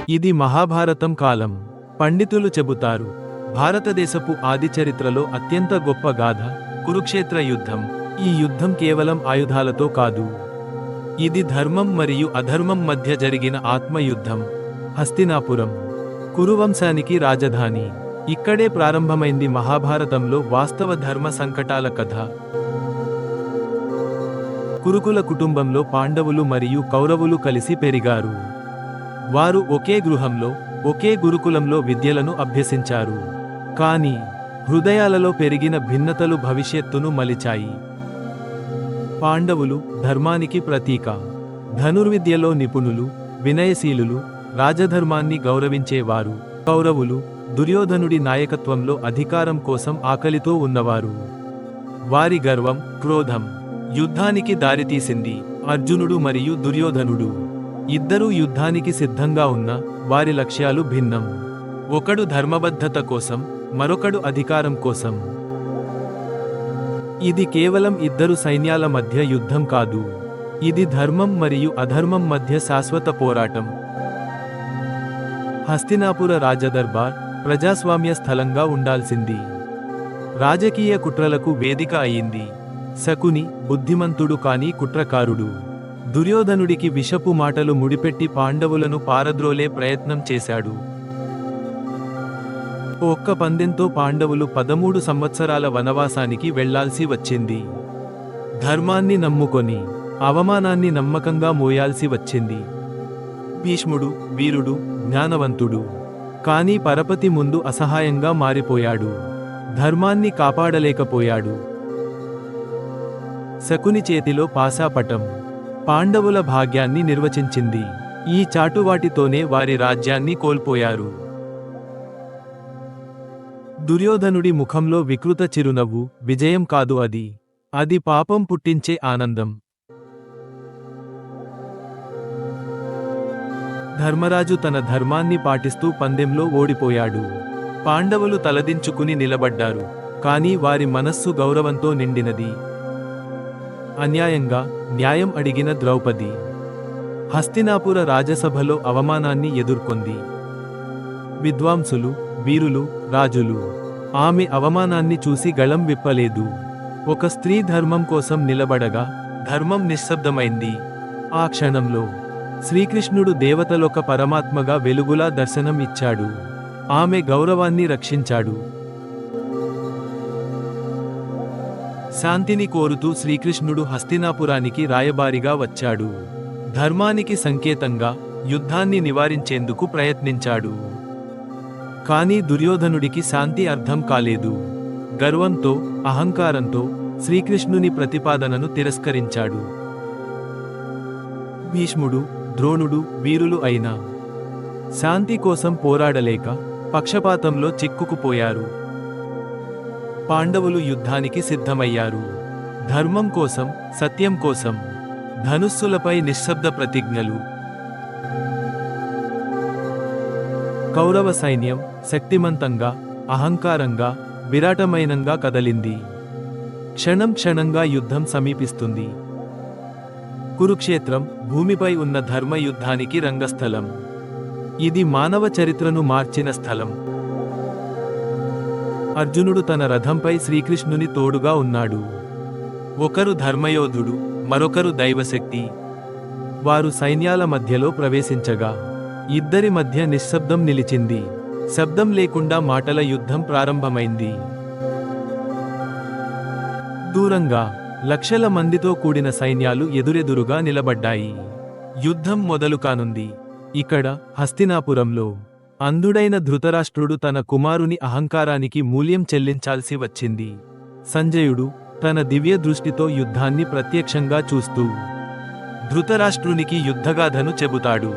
ఇది మహాభారతం కాలం. పండితులు చెబుతారు, భారతదేశపు ఆది చరిత్రలో అత్యంత గొప్ప గాథ కురుక్షేత్ర యుద్ధం. ఈ యుద్ధం కేవలం ఆయుధాలతో కాదు, ఇది ధర్మం మరియు అధర్మం మధ్య జరిగిన ఆత్మయుద్ధం. హస్తినాపురం కురువంశానికి రాజధాని. ఇక్కడే ప్రారంభమైంది మహాభారతంలో వాస్తవ ధర్మ సంకటాల కథ. కురుకుల కుటుంబంలో పాండవులు మరియు కౌరవులు కలిసి పెరిగారు. వారు ఒకే గృహంలో, ఒకే గురుకులంలో విద్యలను అభ్యసించారు. కానీ హృదయాలలో పెరిగిన భిన్నతలు భవిష్యత్తును మలిచాయి. పాండవులు ధర్మానికి ప్రతీక, ధనుర్విద్యలో నిపుణులు, వినయశీలులు, రాజధర్మాన్ని గౌరవించేవారు. కౌరవులు దుర్యోధనుడి నాయకత్వంలో అధికారం కోసం ఆకలితో ఉన్నవారు. వారి గర్వం, క్రోధం యుద్ధానికి దారితీసింది. అర్జునుడు మరియు దుర్యోధనుడు ఇద్దరూ యుద్ధానికి సిద్ధంగా ఉన్న వారి లక్ష్యాలు భిన్నం. ఒకడు ధర్మబద్ధత కోసం, మరొకడు అధికారం కోసం. ఇది కేవలం ఇద్దరు సైన్యాల మధ్య యుద్ధం కాదు, ఇది ధర్మం మరియు అధర్మం మధ్య శాశ్వత పోరాటం. హస్తినాపుర రాజదర్బార్ ప్రజాస్వామ్య స్థలంగా ఉండాల్సింది. రాజకీయ కుట్రలకు వేదిక అయింది. శకుని బుద్ధిమంతుడు కానీ కుట్రకారుడు. దుర్యోధనుడికి విషపు మాటలు ముడిపెట్టి పాండవులను పారద్రోలే ప్రయత్నం చేశాడు. ఒక్క పందెంతో పాండవులు 13 సంవత్సరాల వనవాసానికి వెళ్లాల్సి వచ్చింది. ధర్మాన్ని నమ్ముకొని అవమానాన్ని నమ్మకంగా మోయాల్సి వచ్చింది. భీష్ముడు వీరుడు, జ్ఞానవంతుడు. కానీ పరపతి ముందు అసహాయంగా మారిపోయాడు. ధర్మాన్ని కాపాడలేకపోయాడు. శకుని చేతిలో పాశాపటం పాండవుల భాగ్యాన్ని నిర్వచించింది. ఈ చాటువాటితోనే వారి రాజ్యాన్ని కోల్పోయారు. దుర్యోధనుడి ముఖంలో వికృత చిరునవ్వు విజయం కాదు, అది పాపం పుట్టించే ఆనందం. ధర్మరాజు తన ధర్మాన్ని పాటిస్తూ పందెంలో ఓడిపోయాడు. పాండవులు తలదించుకుని నిలబడ్డారు, కానీ వారి మనస్సు గౌరవంతో నిండినది. అన్యాయంగా న్యాయం అడిగిన ద్రౌపది హస్తినాపుర రాజసభలో అవమానాన్ని ఎదుర్కొంది. విద్వాంసులు, వీరులు, రాజులు ఆమె అవమానాన్ని చూసి గళం విప్పలేదు. ఒక స్త్రీ ధర్మం కోసం నిలబడగా ధర్మం నిశ్శబ్దమైంది. ఆ క్షణంలో శ్రీకృష్ణుడు దేవతలొక పరమాత్మగా వెలుగులా దర్శనం ఇచ్చాడు. ఆమె గౌరవాన్ని రక్షించాడు. శాంతిని కోరుతూ శ్రీకృష్ణుడు హస్తినాపురానికి రాయబారిగా వచ్చాడు. ధర్మానికి సంకేతంగా యుద్ధాన్ని నివారించేందుకు ప్రయత్నించాడు. కానీ దుర్యోధనుడికి శాంతి అర్థం కాలేదు. గర్వంతో, అహంకారంతో శ్రీకృష్ణుని ప్రతిపాదనను తిరస్కరించాడు. భీష్ముడు, ద్రోణుడు వీరులు అయినా శాంతి కోసం పోరాడలేక పక్షపాతంలో చిక్కుకుపోయారు. పాండవులు యుద్ధానికి సిద్ధమయ్యారు. ధర్మం కోసం, సత్యం కోసం. ధనుస్సులపై నిశ్శబ్ద ప్రతిజ్ఞలు. కౌరవ సైన్యం శక్తిమంతంగా, అహంకారంగా, విరాటమైనంగా కదలింది. క్షణం క్షణంగా యుద్ధం సమీపిస్తుంది. కురుక్షేత్రం భూమిపై ఉన్న ధర్మయుద్ధానికి రంగస్థలం. ఇది మానవ చరిత్రను మార్చిన స్థలం. అర్జునుడు తన రథంపై శ్రీకృష్ణుని తోడుగా ఉన్నాడు. ఒకరు ధర్మయోధుడు, మరొకరు దైవశక్తి. వారు సైన్యాల మధ్యలో ప్రవేశించగా ఇద్దరి మధ్య నిశ్శబ్దం నిలిచింది. శబ్దం లేకుండా మాటల యుద్ధం ప్రారంభమైంది. దూరంగా లక్షల మందితో కూడిన సైన్యాలు ఎదురెదురుగా నిలబడ్డాయి. యుద్ధం మొదలు కానుంది. ఇక్కడ హస్తినాపురంలో అంధుడైన ధృతరాష్ట్రుడు తన కుమారుని అహంకారానికి మూల్యం చెల్లించాల్సి వచ్చింది. సంజయుడు తన దివ్య దృష్టితో యుద్ధాన్ని ప్రత్యక్షంగా చూస్తూ ధృతరాష్ట్రునికి యుద్ధగాథను చెబుతాడు.